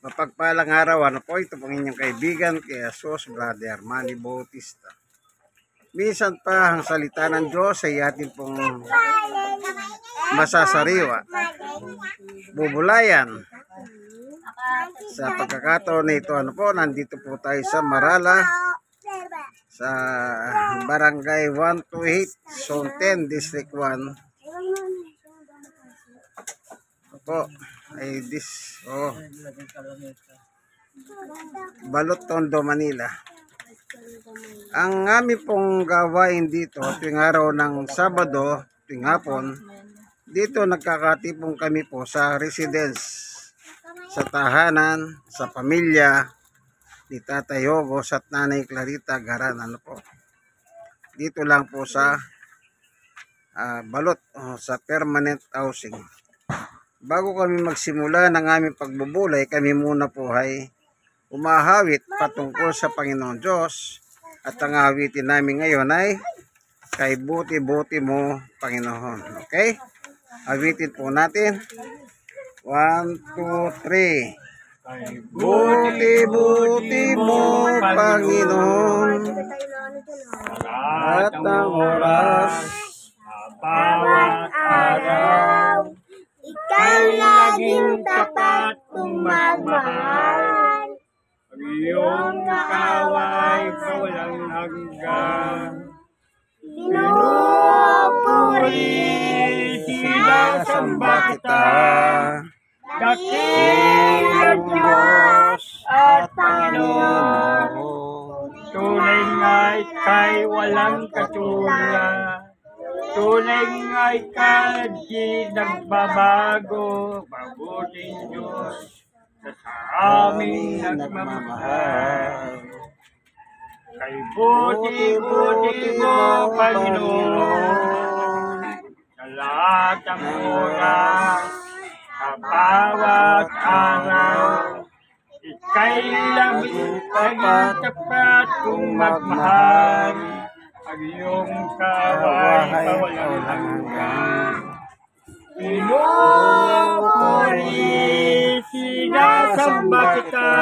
Mapagpalang araw, po ito pong inyong kaibigan kay Jesus Brother Manny Bautista. Minsan pa ang salita ng Diyos ay atin pong masasariwa, bubulayan. Sa pagkakataon na ito, nandito po tayo sa Marala, sa Barangay 128, Zone 10, District 1. Po ay Balot, Tondo, Manila. Ang aming pong gawain dito tuwing araw ng Sabado, tuwing hapon, dito nagkakatipong kami po sa residence, sa tahanan, sa pamilya ni Tatay Yogos at Nanay Clarita Garan. Dito lang po sa Balot, sa permanent housing. Bago kami magsimula ng aming pagbubulay, kami muna po ay umahawit patungkol sa Panginoon Diyos. At ang awitin namin ngayon ay Kay Buti-Buti Mo, Panginoon. Okay? Awitin po natin. 1, 2, 3. Kay Buti-Buti Mo, Panginoon, at ang oras, bawat araw, Ikaw laging tapat kong magmahal. Ang iyong kakaway sa walang hanggan. Pinupuri, sinasamba kita. Dakilang Diyos at Panginoon. Tunay nga'y kay walang katulad. Tunay nga'y kay di nagbabago, mabuting Diyos sa aming nagmamahal. Kay buti-buti mo, Panginoon, sa lahat ng oras, sa bawat araw, Ika'y labing tapat kung magmahal. Ang iyong kaway sa walang hanggan. Pinupuri, sinasamba kita.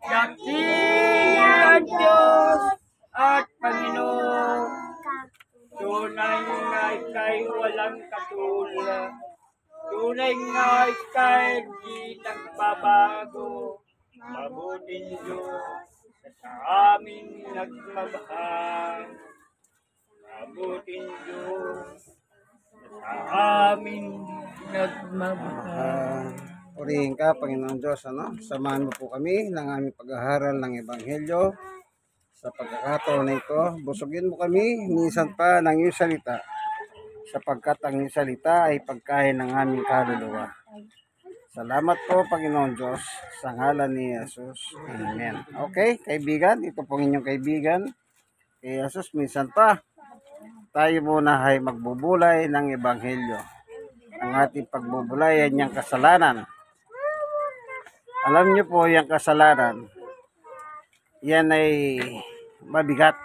Dakilang Diyos at Panginoon. Tunay nga'y kay walang katulad. Tunay nga'y kay di nagbabago. Mabuting Diyos sa aming nagmamahal. Mabuting Diyos sa aming nagmamahal. Purihin ka, Panginoon Diyos. Samahan mo po kami ng aming pag-aaral ng Ebanghelyo. Sa pagkakataon na ito, busugin mo kami minsan pa ng iyong salita, sapagkat ang iyong salita ay pagkain ng aming kaluluwa. Salamat po, Panginoon Diyos, sa ngalan ni Jesus. Amen. Okay, kaibigan, ito pong inyong kaibigan kay Jesus. Minsan pa, tayo muna ay magbubulay ng Ebanghelyo. Ang ating pagbubulay ay niyang kasalanan. Alam niyo po, yung kasalanan, yan ay mabigat.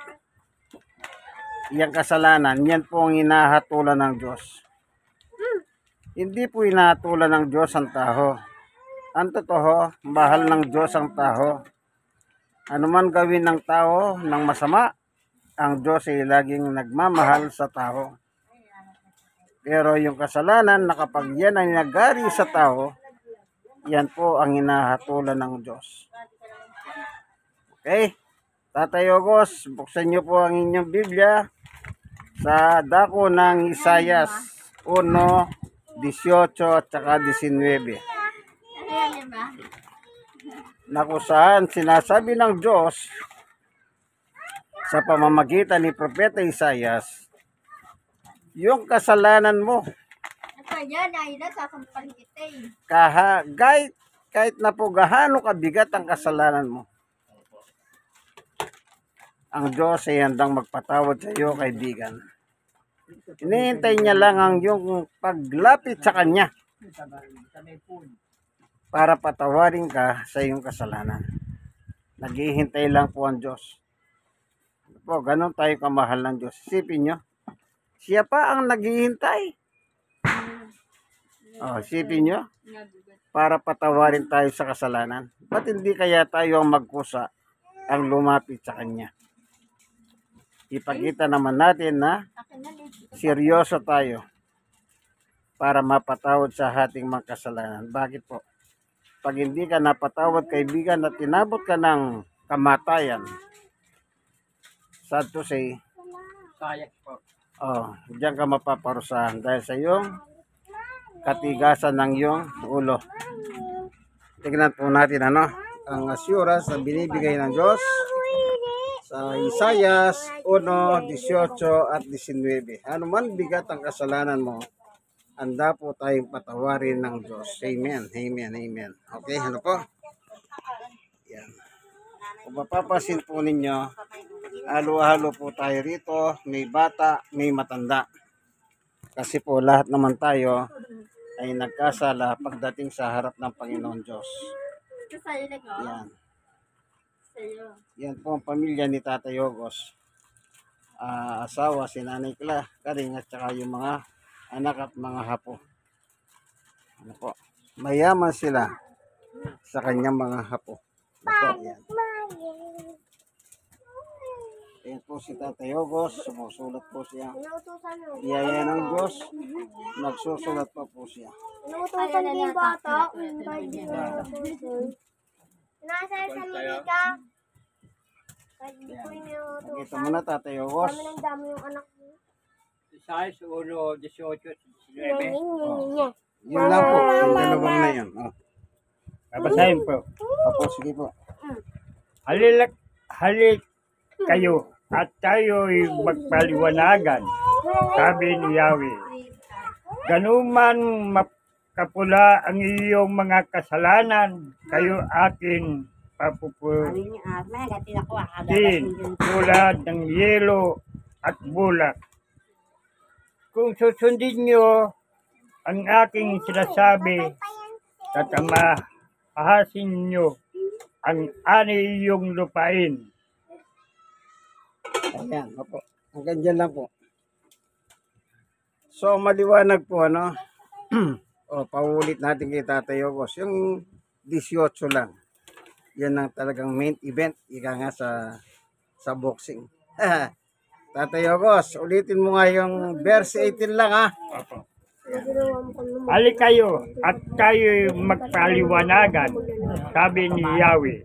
Yung kasalanan, yan po ang hinahatulan ng Diyos. Hindi po hinahatulan ng Diyos ang tao. Ang totoo, mahal ng Diyos ang tao. Ano man gawin ng tao ng masama, ang Diyos ay laging nagmamahal sa tao. Pero yung kasalanan na kapag yan ay nagari sa tao, yan po ang hinahatulan ng Diyos. Okay? Tatay Yogos, buksan niyo po ang inyong Biblia sa dako ng Isayas 1:18 at saka 19. Na kung saan sinasabi ng Diyos sa pamamagitan ni Propeta Isayas, yung kasalanan mo, kahit na po gaano kabigat ang kasalanan mo, ang Diyos ay handang magpatawad sa iyo, kaibigan. Hinihintay niya lang ang iyong paglapit sa Kanya para patawarin ka sa iyong kasalanan. Naghihintay lang po ang Diyos. Po, ganun tayo kamahal ng Diyos. Isipin nyo, siya pa ang naghihintay. Isipin nyo, para patawarin tayo sa kasalanan. Ba't hindi kaya tayo ang magkusa ang lumapit sa Kanya? Ipakita naman natin na seryoso tayo para mapatawad sa ating mga kasalanan. Bakit po? Pag hindi ka napatawad, kaibigan, at tinabot ka ng kamatayan, sad to say, diyan ka mapaparusahan dahil sa iyong katigasan ng iyong ulo. Tignan po natin ang assurance na binibigay ng Diyos sa Isaias 1:18 at 19. Ano man bigat ang kasalanan mo, handa po tayong patawarin ng Diyos. Amen, amen, amen. Okay, ano po? Yan. Kung mapapasin po ninyo, halo-halo po tayo rito. May bata, may matanda. Kasi po lahat naman tayo ay nagkasala pagdating sa harap ng Panginoon Diyos. Yan. Yan po ang pamilya ni Tatay Ogos. Asawa, si Nanay Karing at saka yung mga anak at mga hapo. Ano po? Mayaman sila sa kanyang mga hapo. Yan. Ayan po si Tatay Ogos, sumusulat po siya. Iyaya ng Diyos, nagsusulat pa po siya. Inuutosan din yung bata. Nasa sa Liga. Ito muna Tatay Ogos. Dami ng dami yung anak mo. Isaias 1:18-19. Yun lang po, yung dalawang na yun. Babasahin po. Opo, sige po. Halik kayo at tayo'y magpaliwanagan, sabi ni Yahweh. Ganuman makapula ang iyong mga kasalanan, kayo akin papuputin tulad ng yelo at bulak. Kung susundin nyo ang aking sinasabi, tatamahasin nyo ang ani iyong lupain. Ayan, opo. Hanggang dyan lang po. So, maliwanag po, paulit natin kay Tatay Ogos. Yung 18 lang. Yan ang talagang main event. Ika nga sa boxing. Tatay Ogos, ulitin mo nga yung verse 18 lang, Opo. Halik kayo at tayo'y magpaliwanagan, sabi ni Yahweh.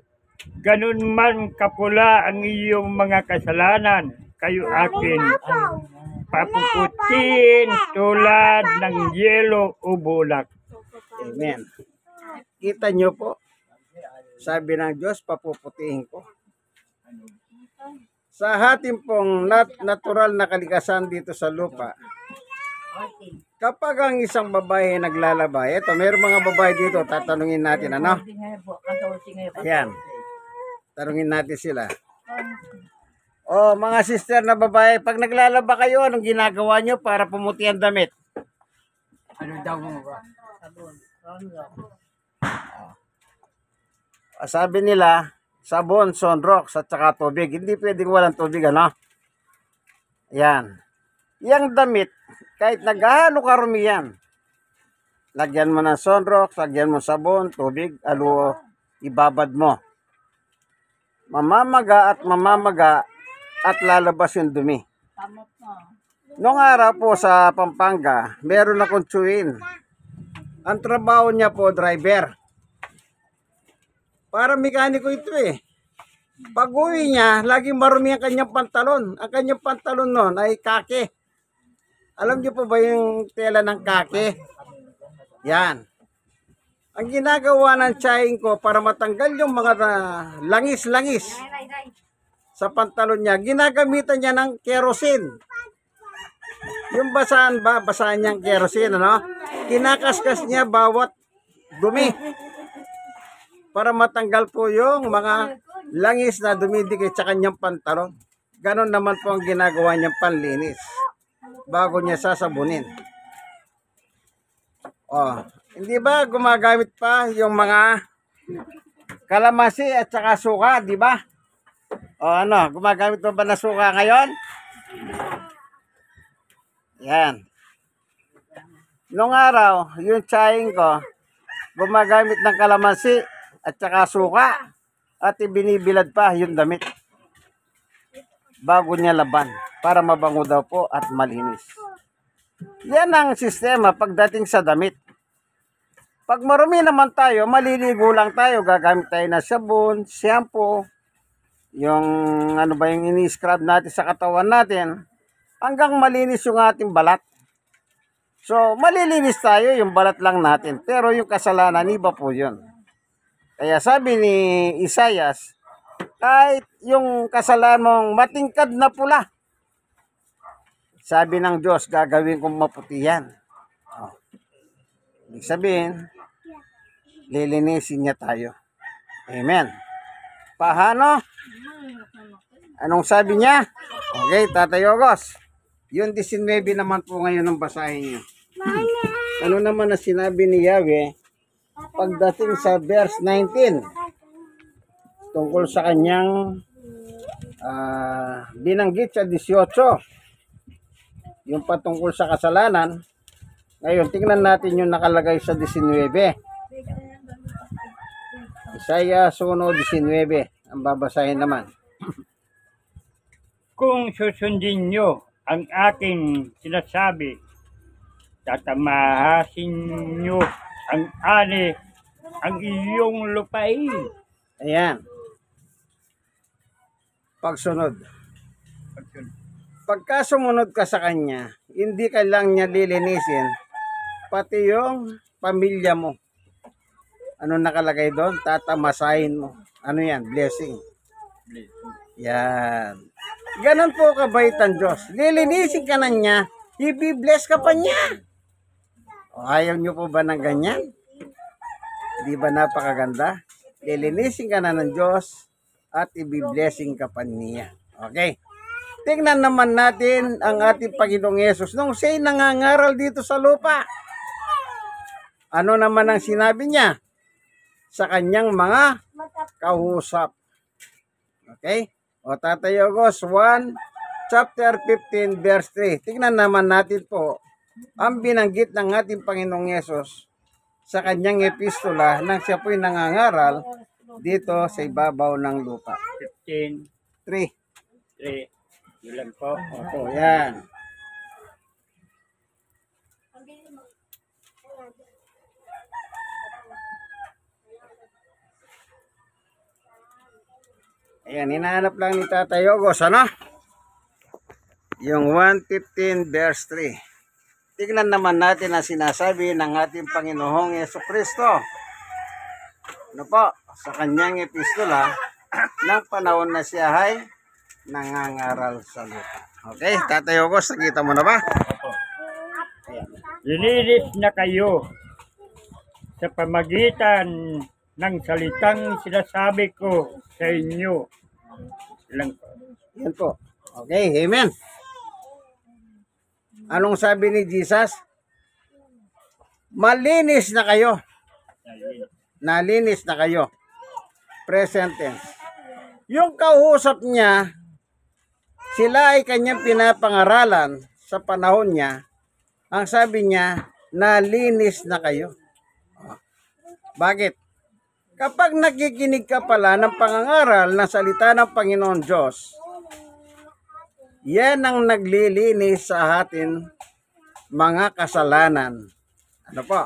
Ganun man kapula ang iyong mga kasalanan, kayo akin papuputin tulad ng yelo o bulak. Amen. Kita nyo po, sabi ng Diyos, papuputihin ko. Sa ating pong natural na kalikasan dito sa lupa, kapag ang isang babae naglalaba, ito, mayroong mga babae dito, tatanungin natin, Ayan. Tanungin natin sila. Mga sister na babae, pag naglalaba kayo, anong ginagawa nyo para pumuti ang damit? Ano daw mo ba? Sabi nila, sabon, sunrox, at saka tubig. Hindi pwedeng walang tubig, Yan. Yang damit, kahit nagahalo karumi yan, lagyan mo ng sunrox, lagyan mo sabon, tubig, ibabad mo. Mamamaga at lalabas yung dumi. Noong araw po sa Pampanga, meron akong tsuin. Ang trabaho niya po, driver. Para mekaniko ito Pag uwi niya, laging marumi ang kanyang pantalon. Ang kanyang pantalon noon ay kake. Alam niyo po ba yung tela ng kake? Yan. Ang ginagawa ng tsahin ko para matanggal yung mga langis-langis sa pantalon niya, ginagamitan niya ng kerosene. Yung basahan niyang kerosene, kinakaskas niya bawat dumi para matanggal po yung mga langis na dumidikit sa kanyang pantalon. Ganon naman po ang ginagawa niyang panlinis bago niya sasabunin. Hindi ba gumagamit pa yung mga kalamansi at saka suka, di ba? Gumagamit pa ba na suka ngayon? Yan. Noong araw, yung tsahin ko, gumagamit ng kalamansi at saka suka at ibinibilad pa yung damit bago niya laban para mabango daw po at malinis. Yan ang sistema pagdating sa damit. Pag marumi naman tayo, maliligo lang tayo, gagamit tayo ng sabon, shampoo, yung ano ba yung ini-scrub natin sa katawan natin hanggang malinis yung ating balat. So, malilinis tayo, yung balat lang natin. Pero yung kasalanan, iba po yun. Kaya sabi ni Isaias, kahit yung kasalanan mong matingkad na pula, sabi ng Diyos, gagawin kong maputi yan. Oh. Ibig sabihin, lilinisin niya tayo. Amen. Paano? Anong sabi niya? Okay, Tatay Ogos. Yung 19 naman po ngayon ang basahin niyo. Ano naman na sinabi ni Yahweh pagdating sa verse 19 tungkol sa kanyang binanggit sa 18 yung patungkol sa kasalanan. Ngayon, tingnan natin yung nakalagay sa 19. Isaiah 1:19 ang babasahin naman. Kung susundin nyo ang aking sinasabi, tatamahasin nyo ang ani ang iyong lupain. Ayan. Pagsunod. Pagka sumunod ka sa kanya, hindi ka lang niya lilinisin, pati yung pamilya mo. Ano nakalagay doon? Tatamasahin mo. Ano yan? Blessing. Yan. Ganon po kabait ang Diyos. Lilinisin ka na niya, i-bless ka pa niya. O, ayaw niyo po ba ng ganyan? Di ba napakaganda? Lilinisin ka na ng Diyos at i-blessing ka pa niya. Okay. Tingnan naman natin ang ating Panginoong Yesus nung siya'y nangangaral dito sa lupa. Ano naman ang sinabi niya sa kanyang mga kausap? Okay? O Tatay Ogos 1, chapter 15, verse 3. Tingnan naman natin po ang binanggit ng ating Panginoong Yesus sa kanyang epistola nang siya po'y nangangaral dito sa ibabaw ng lupa. 15, 3. 3. Yun lang po. Opo, yan. Ayan, hinahanap lang ni Tatay Ogos, ano? Yung 1:15 verse 3. Tignan naman natin ang sinasabi ng ating Panginoong Jesucristo. Ano po? Sa kanyang epistola ng panahon na siya ay nangangaral sa lupa. Okay, Tatay Ogos, nakita mo na ba? Lilinis na kayo sa pamagitan ng salitang sinasabi ko sa inyo. Lang po. Yan po. Okay, amen. Anong sabi ni Jesus? Malinis na kayo. Nalinis na kayo. Present tense. Yung kausap niya, sila ay kanyang pinapangaralan sa panahon niya. Ang sabi niya, nalinis na kayo. Bakit? Kapag nakikinig ka pala ng pangangaral ng salita ng Panginoon Diyos, yan ang naglilinis sa atin mga kasalanan. Ano po?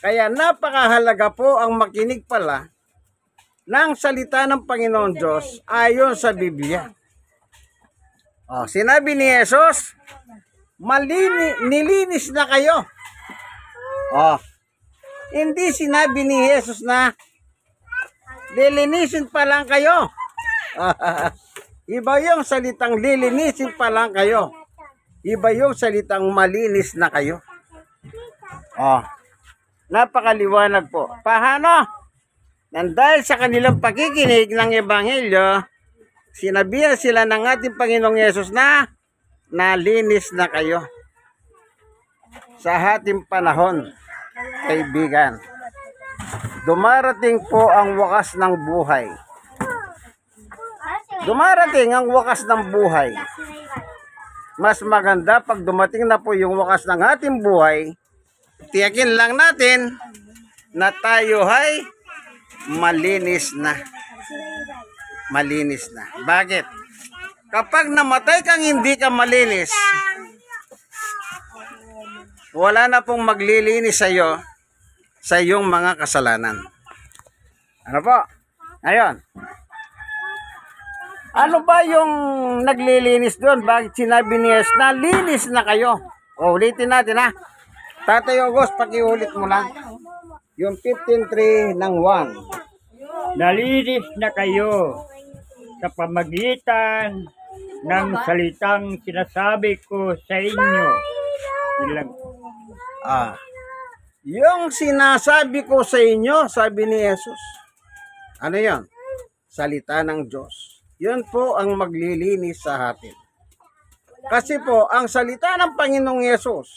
Kaya napakahalaga po ang makinig pala ng salita ng Panginoon Diyos ayon sa Biblia. O, sinabi ni Jesus, nilinis na kayo. O, hindi sinabi ni Jesus na lilinisin pa lang kayo. Iba yung salitang lilinisin pa lang kayo. Iba yung salitang malinis na kayo. Oh, napakaliwanag po. Paano? Nang dahil sa kanilang pakikinig ng Ebanghelyo, sinabihan sila ng ating Panginoong Yesus na nalinis na kayo. Sa ating panahon, kaibigan, dumarating po ang wakas ng buhay. Dumarating ang wakas ng buhay. Mas maganda pag dumating na po yung wakas ng ating buhay, tiyakin lang natin na tayo ay malinis na. Malinis na. Bakit? Kapag namatay kang hindi ka malinis, wala na pong maglilinis sa iyo sa iyong mga kasalanan. Ano po? Ngayon, ano ba yung naglilinis doon? Bakit sinabi ni Jesus na linis na kayo? O, ulitin natin ha. Tatay August, pakiulit mo lang. Yung 15:3 ng 1. Nalinis na kayo sa pamagitan ng salitang sinasabi ko sa inyo. Ilang Yung sinasabi ko sa inyo, sabi ni Jesus. Ano yon? Salita ng Diyos. Yun po ang maglilinis sa atin. Kasi po, ang salita ng Panginoong Yesus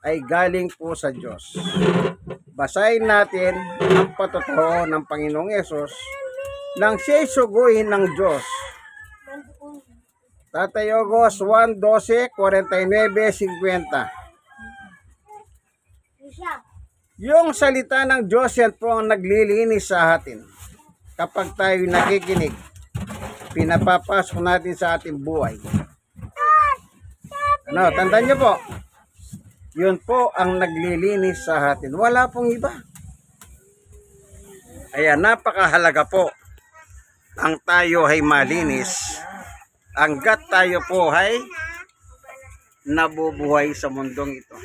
ay galing po sa Diyos. Basahin natin ang patotoo ng Panginoong Yesus nang siya'y suguhin ng Diyos. Tatay August 1:12, 49, 50. Yung salita ng Diyos, yan po ang naglilinis sa atin. Kapag tayo nakikinig, pinapapasok natin sa ating buhay. Ano, tandaan nyo po, yun po ang naglilinis sa atin. Wala pong iba. Kaya napakahalaga po ang tayo ay malinis. Hanggat tayo po ay nabubuhay sa mundong ito.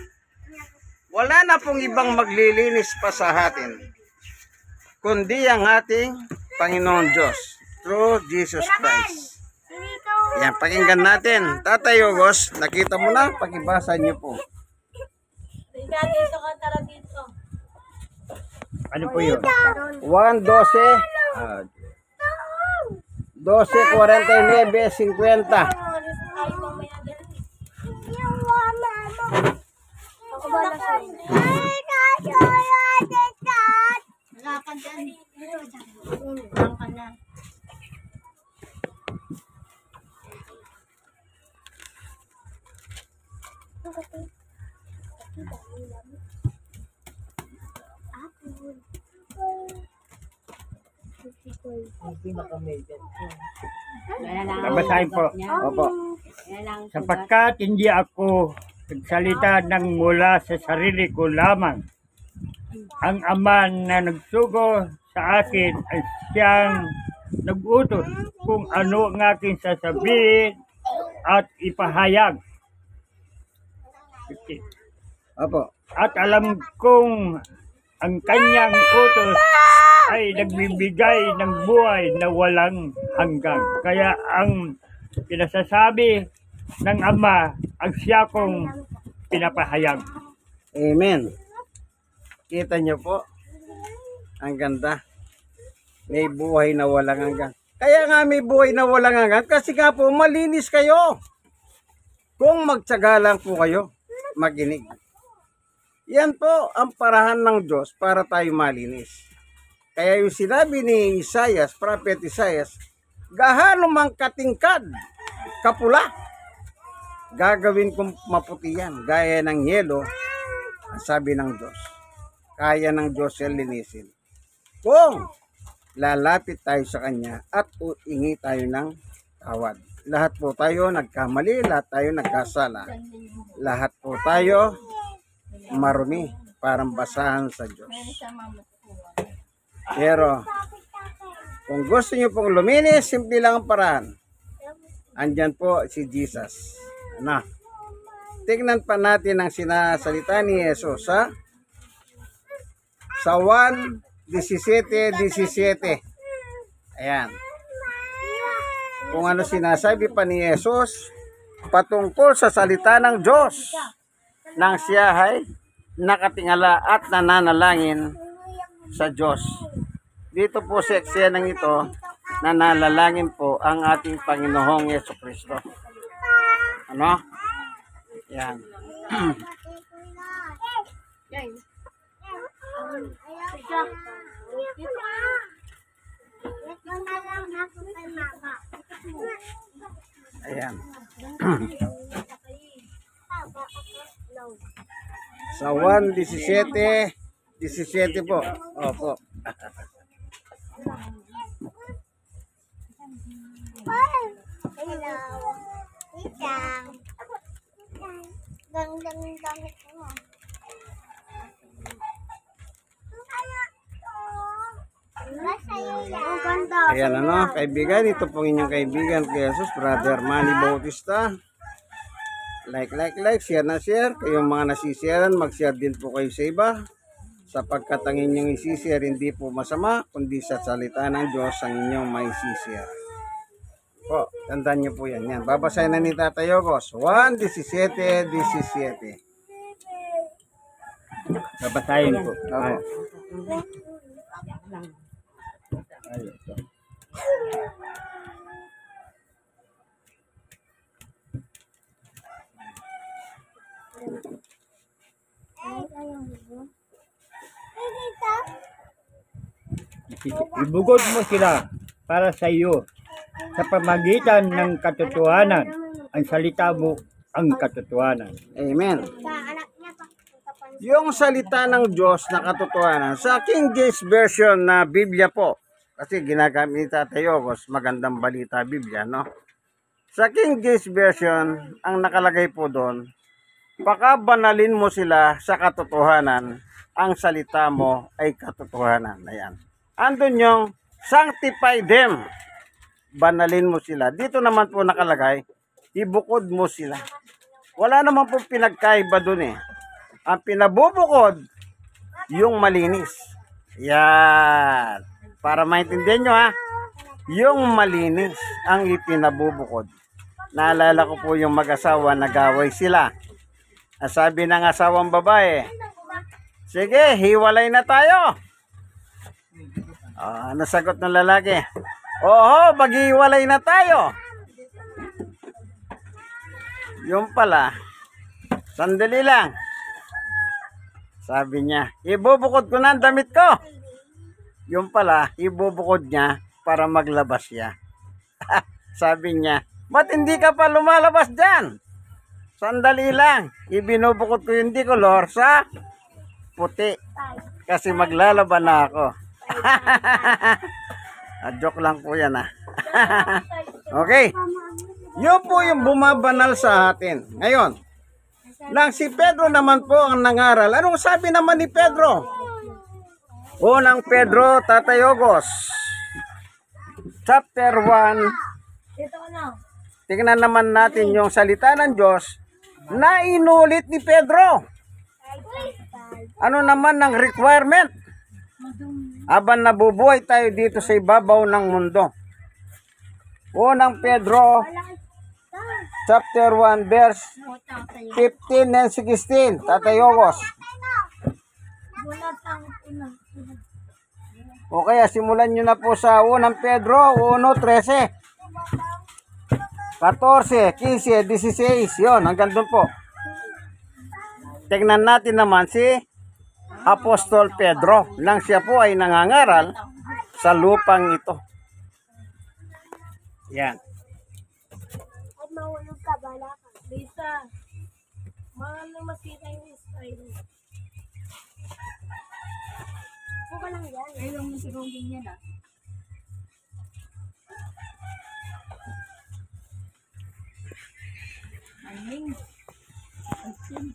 Wala na pong ibang maglilinis pa sa atin, kundi ang ating Panginoon Diyos, through Jesus Christ. Yan, pakinggan natin. Tatay August, nakita mo na, pakibasa niyo po. ano po yun? 1:12, 12:49, 50. Babasahin po. Opo. Sapagkat hindi ako nagsalita ng mula sa sarili ko lamang. Ang Ama na nagsugo sa akin ay siyang nag-utos kung ano ang aking sasabihin at ipahayag. Opo. At alam kong ang kanyang utos ay nagbibigay ng buhay na walang hanggan. Kaya ang pinasasabi ng Ama ang siya kong pinapahayag. Amen. Kita nyo po, ang ganda. May buhay na walang hanggan. Kaya nga may buhay na walang hanggan kasi nga po malinis kayo. Kung magtyaga lang po kayo, makinig. Yan po ang parahan ng Diyos para tayo malinis. Kaya yung sinabi ni Isaias, Prophet Isaias, gahano mang katingkad, kapula, gagawin kong maputi yan, gaya ng yelo, ang sabi ng Diyos. Kaya ng Diyos yan linisin. Kung lalapit tayo sa Kanya at uingi tayo ng tawad. Lahat po tayo nagkamali, lahat tayo nagkasala. Lahat po tayo marumi, parang basahan sa Diyos. Pero kung gusto nyo pong luminis, simple lang ang paraan. Andyan po si Jesus. Ano? Tignan pa natin ang sinasalita ni Jesus sa 1:17. Ayan. Kung ano sinasabi pa ni Jesus patungkol sa salita ng Diyos nang siya ay nakatingala at nananalangin sa Diyos. Dito po sa eksenang ito, nananalangin po ang ating Panginoong Jesucristo. Ano? Yan. Ayan. Sa 1:17, 17 po. Opo. Hello. Tita. Gandang damit mo. Ang ganda. Ayan ano, kaibigan, ito po inyong kaibigan kay Jesus, Brother Manny Bautista. Like, share na share. Kayong mga nasisharean, mag-share din po kayo sa iba. Sapagkat ang inyong isishare hindi po masama, kundi sa salita ng Diyos ang inyong may isishare. Po, tandaan niyo po yan. Yan. Babasahin na ni Tatay Ogos. 1:17, 17. Babasahin ko. Opo. Ibugod mo sila para sa iyo sa pamagitan ng katotohanan. Ang salita mo ang katotohanan. Amen. Sa anak niya pa. Yung salita ng Diyos na katotohanan, sa King James Version na Biblia po, kasi ginagamit ni Tatay Ogos, magandang balita Biblia, no? Sa King James Version, ang nakalagay po doon, pakabanalin mo sila sa katotohanan, ang salita mo ay katotohanan. Ayan. Andun yung sanctify them, banalin mo sila. Dito naman po nakalagay, ibukod mo sila. Wala naman po pinagkaiba doon eh. Ang pinabubukod, yung malinis. Yan. Para maintindihan nyo ha, yung malinis ang ipinabubukod. Naalala ko po yung mag-asawa, nag-away sila. Sabi ng asawang babae, sige, hiwalay na tayo. Ano sagot ng lalaki? Oho, maghiwalay na tayo. Yung pala, sandali lang. Sabi niya, ibubukod ko na ang damit ko. Yung pala, ibubukod niya para maglabas siya. Sabi niya, ba't hindi ka pa lumalabas dyan? Sandali lang, ibinubukod ko yung dikolor sa puti. Kasi maglalaban na ako. Joke lang po yan ha. Okay. Yun po yung bumabanal sa atin. Ngayon, nang si Pedro naman po ang nangaral. Anong sabi naman ni Pedro? Unang Pedro, Tatay Ogos. Chapter 1. Tingnan naman natin yung salita ng Diyos na inulit ni Pedro. Ano naman ang requirement? Habang nabubuhay tayo dito sa ibabaw ng mundo. Unang Pedro, chapter 1, verse 15 and 16. Tatay Ogos. O kaya simulan nyo na po sa unang Pedro 1:13. 14, 15, 16. Yun, hanggang doon po. Tingnan natin naman si Apostol Pedro nang siya po ay nangangaral sa lupang ito. Yan. At mahulog ka, bala ka. Lisa, mahal na masira yung style. Buka lang yan. Ayaw mo si Ronging yan ah. Aning. Asin.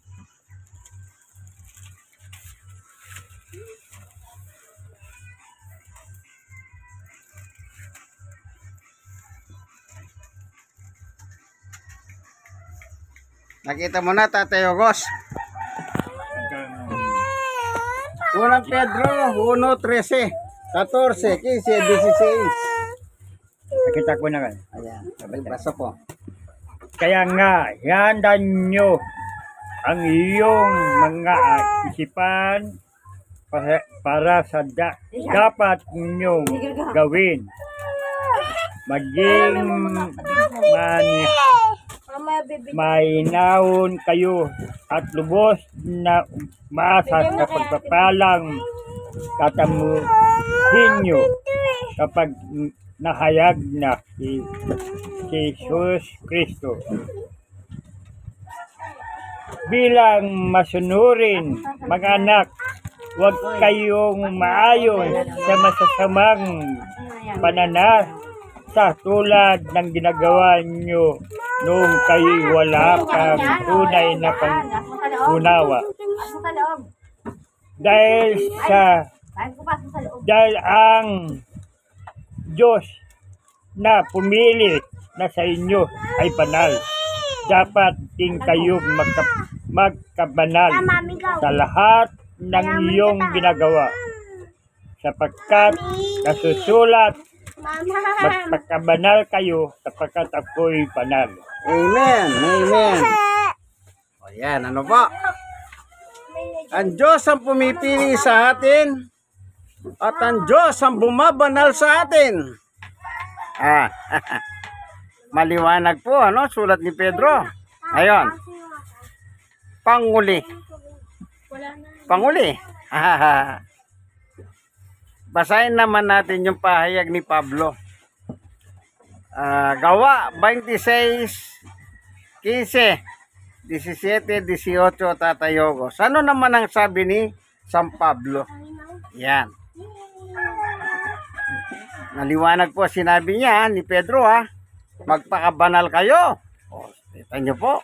Nakita mo na, Tatay Ogos. Unang Pedro 1:13, 14, 15, 16. Nakita ko na kayo. Ayan, basa po. Kaya nga, ihandan nyo ang iyong mga isipan para sa dapat ninyong gawin. Maging mainahon kayo at lubos na maasa sa pagpapalang tatamuhin nyo kapag nahayag na si Jesus Kristo. Bilang masunurin, mga anak, huwag kayong maayon sa masasamang pananasa tulad ng ginagawa nyo noong kayo'y wala kang tunay na pangunawa. Dahil ang Diyos na pumili na sa inyo ay banal, dapat din kayo magkabanal sa lahat ng iyong ginagawa, sapagkat nasusulat, magpakabanal kayo sapagkat ako'y banal. Amen. Amen. O yan, ano po? Ang Diyos ang pumipili sa atin at ang Diyos ang bumabanal sa atin. Maliwanag po, ano? Sulat ni Pedro. Ayon. Panguli. Panguli. Basahin naman natin yung pahayag ni Pablo. Gawa 26, 15, 17, 18, Tatayogos. Ano naman ang sabi ni San Pablo? Yan. Naliwanag po sinabi niya ni Pedro, magpakabanal kayo. O, kita nyo po.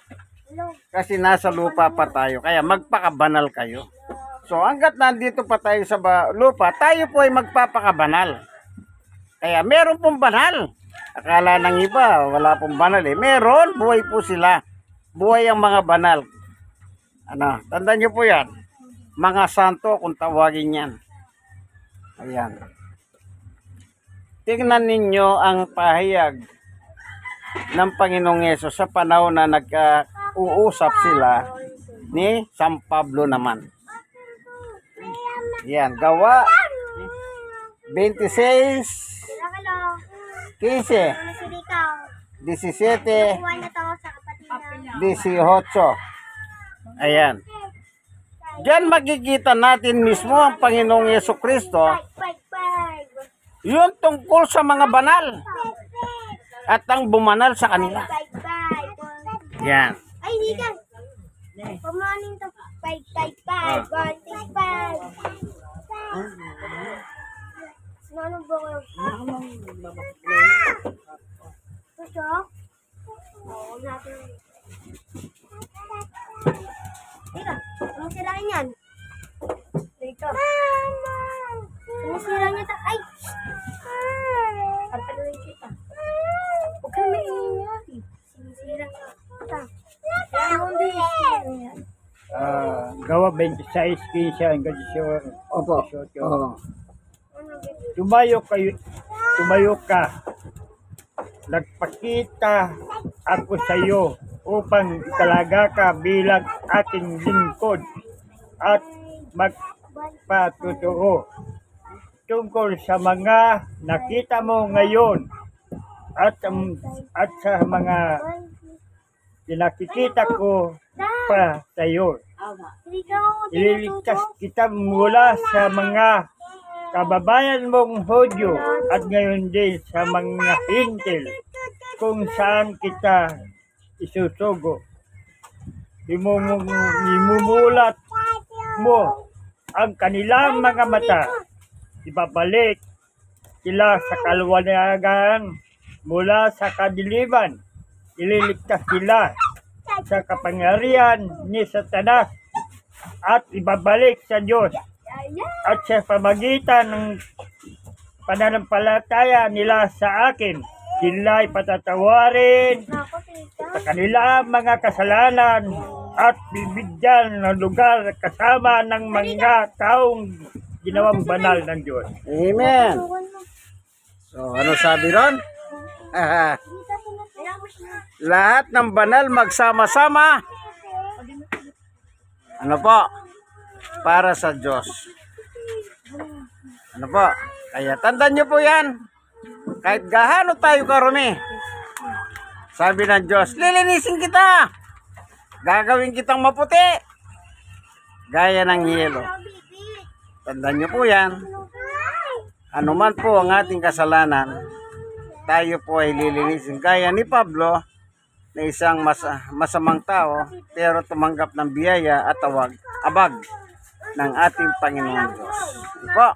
Kasi nasa lupa pa tayo, kaya magpakabanal kayo. So hanggat nandito pa tayo sa lupa, tayo po ay magpapakabanal. Kaya meron pong banal. Akala ng iba, wala pong banal eh. Meron, buhay po sila. Buhay ang mga banal. Ano, tandaan nyo po yan. Mga santo kung tawagin yan. Ayan. Tingnan ninyo ang pahayag ng Panginoong Yesus sa panahon na nag-uusap sila ni San Pablo naman. Yan, Gawa 26, 15, 17, 18. Ayan. Diyan makikita natin mismo ang Panginoong Jesucristo, yun tungkol sa mga banal at ang bumanal sa kanila. Yan. Ay, hindi ka. Pamanin to. 5, 1, 5. Ano ba ko? Gusto? Oo, natin. Teka, sumisirain yan. Teka. Sumisirain niya ta. Ay! Pagpaluin kita. Huwag ka may ingati. Sumisira. Ata. Gawa 26, 15, hanggang 18. Opo. Tumayo ka. Nagpakita ako sa iyo upang talaga ka bilang aking lingkod at magpatotoo tungkol sa mga nakita mo ngayon at sa mga pinakikita ko pa sa iyo. Ililigtas kita mula sa mga kababayan mong Hudyo at ngayon din sa mga hintil kung saan kita isusugo. Imumulat mo ang kanilang mga mata. Ibabalik sila sa kalwanagan mula sa kadiliman. Ililigtas sila sa kapangyarihan ni Satanas at ibabalik sa Diyos at sa pamagitan ng pananampalataya nila sa akin, sila ay patatawarin sa kanila mga kasalanan at bibigyan ng lugar kasama ng mga taong ginawang banal ng Diyos. Amen. So, ano sabi ron? Lahat ng banal magsama-sama. Ano po? Para sa Diyos. Ano po? Kaya tandaan nyo po yan. Kahit gaano tayo karumi, sabi ng Diyos, lilinisin kita. Gagawin kitang maputi. Gaya ng yelo. Tandaan nyo po yan. Ano man po ang ating kasalanan, tayo po ay lilinisin. Gaya ni Pablo, na isang masamang tao, pero tumanggap ng biyaya at abag ng ating Panginoon Diyos. Po.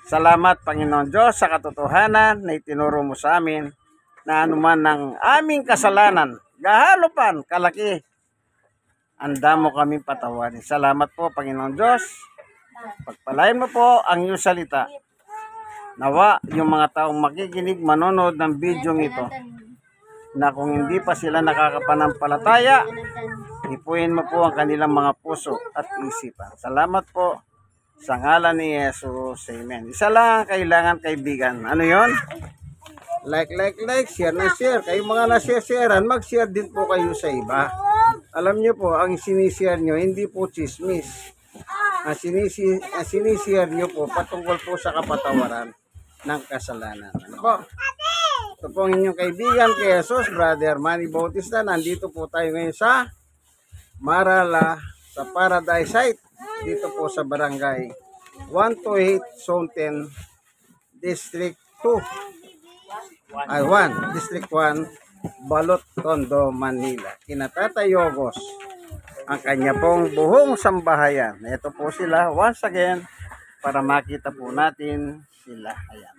Salamat Panginoon Diyos sa katotohanan na itinuro mo sa amin na anuman ng aming kasalanan, gahalopan, kalaki, anda mo kami patawarin. Salamat po Panginoon Diyos. Pagpalain mo po ang iyong salita. Nawa yung mga taong makikinig, manonood ng video ito, na kung hindi pa sila nakakapanampalataya, ipuin mo po ang kanilang mga puso at isipan. Salamat po sa ngalan ni Jesus. Amen. Isa lang ang kailangan, kaibigan. Ano yon? Like, share na share. Kayo mga na-share-sharean, mag-share din po kayo sa iba. Alam nyo po, ang sinishare nyo, hindi po chismis. Ang sinishare nyo po, patungkol po sa kapatawaran ng kasalanan. Ano po? Ito po ang inyong kaibigan kay Jesus, Brother Manny Bautista. Nandito po tayo ngayon sa Marala, sa Paradise Site. Dito po sa Barangay 128, Zone 10, District 1, District 1, Balot, Tondo, Manila. Kinatatay Yogos, ang kanya pong buhong sambahayan. Ito po sila once again para makita po natin sila. Ayan.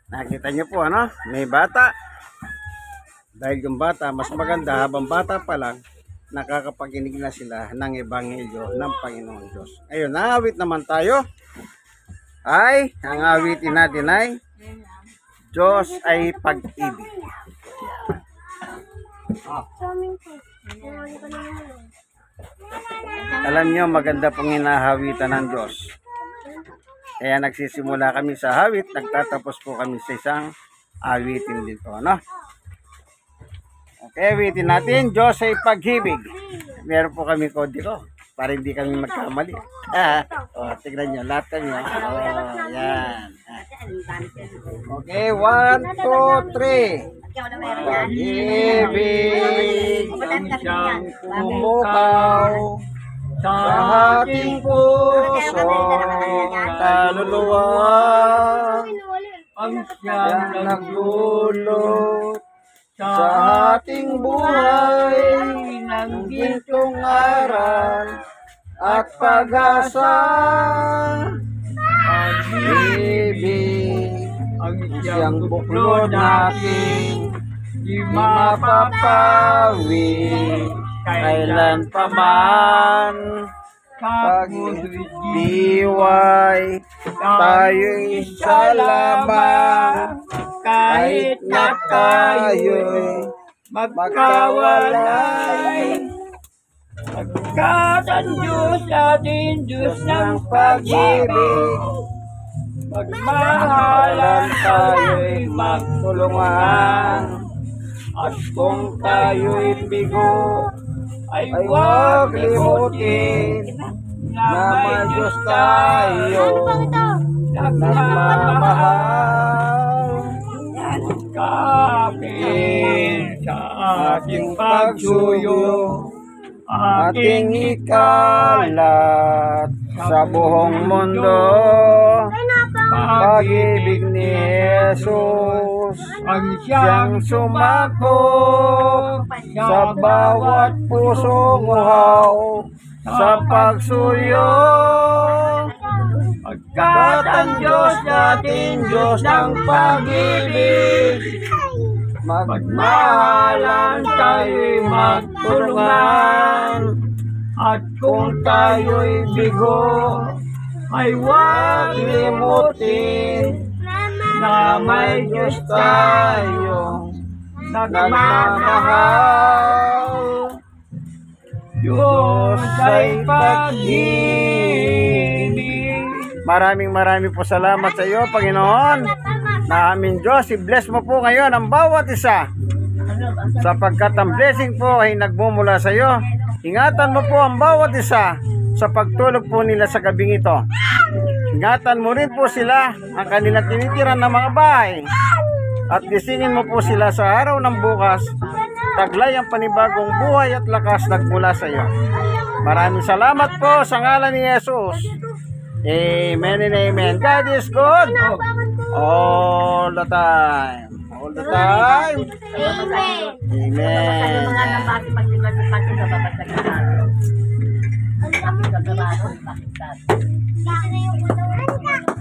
Nakita niyo po ano, may bata. Dahil yung bata, mas maganda habang bata pa lang, nakakapakinig na sila ng ebanghelyo ng Panginoon Diyos. Ayun, naawit naman tayo. Ang awitin natin ay Diyos ay pag-ibig. Alam niyo, maganda pong hinahawitan ng Diyos. Kaya nagsisimula kami sa hawit, nagtatapos po kami sa isang awitin dito, no? Okay, awitin natin, Diyos ay pag-ibig. Meron po kami kode ko, para hindi kami magkamali. Tignan nyo, lahat kami. Yan. Okay, 1, 2, 3. Pag-ibig ang siyang pumukaw sa ating puso, kaluluwa, ang siyang nagdulot sa ating buhay ng gintong aral at pag-asa. Pag-ibig ang siyang buklod natin, di mapapawi kailan pa man. Pag-diway tayo'y isa lamang, kahit na tayo'y magkawalay. Pagkat ang Diyos atin, Diyos ng pag-ibig, magmahalan tayo'y magtulungan. At kung tayo'y bigo, ay huwag limutin na may Diyos tayo nagmamahal. Kapit sa ating pagsuyo, ating ikalat sa buong mundo. Pag-ibig ni Jesus ang siyang sumakop sa bawat pusong uhaw sa pagsuyo. Pagkat ang Diyos natin, Diyos ng pag-ibig, magmahalan tayo'y magtulungan. At kung tayo'y bigo, ay huwag limutin na may Diyos tayong nagmamahal. Diyos ay pag-ibig. Maraming po salamat sa iyo, Panginoon, na aming Diyos. I-bless mo po ngayon ang bawat isa, sapagkat ang blessing po ay nagmumula sa iyo. Ingatan mo po ang bawat isa sa pagtulog po nila sa gabing ito. Ingatan mo rin po sila, ang kanilang tinitiran ng mga bahay, at gisingin mo po sila sa araw ng bukas, taglay ang panibagong buhay at lakas nagmula sa iyo. Maraming salamat po sa ngalan ni Jesus. Amen and amen. God is good. All the time. All the time. Amen. Amen. Mga nabati pagkakasipati sa babasa ng araw. Ang dami Bakit ka gabaro? Bakit ka? Bakit na yung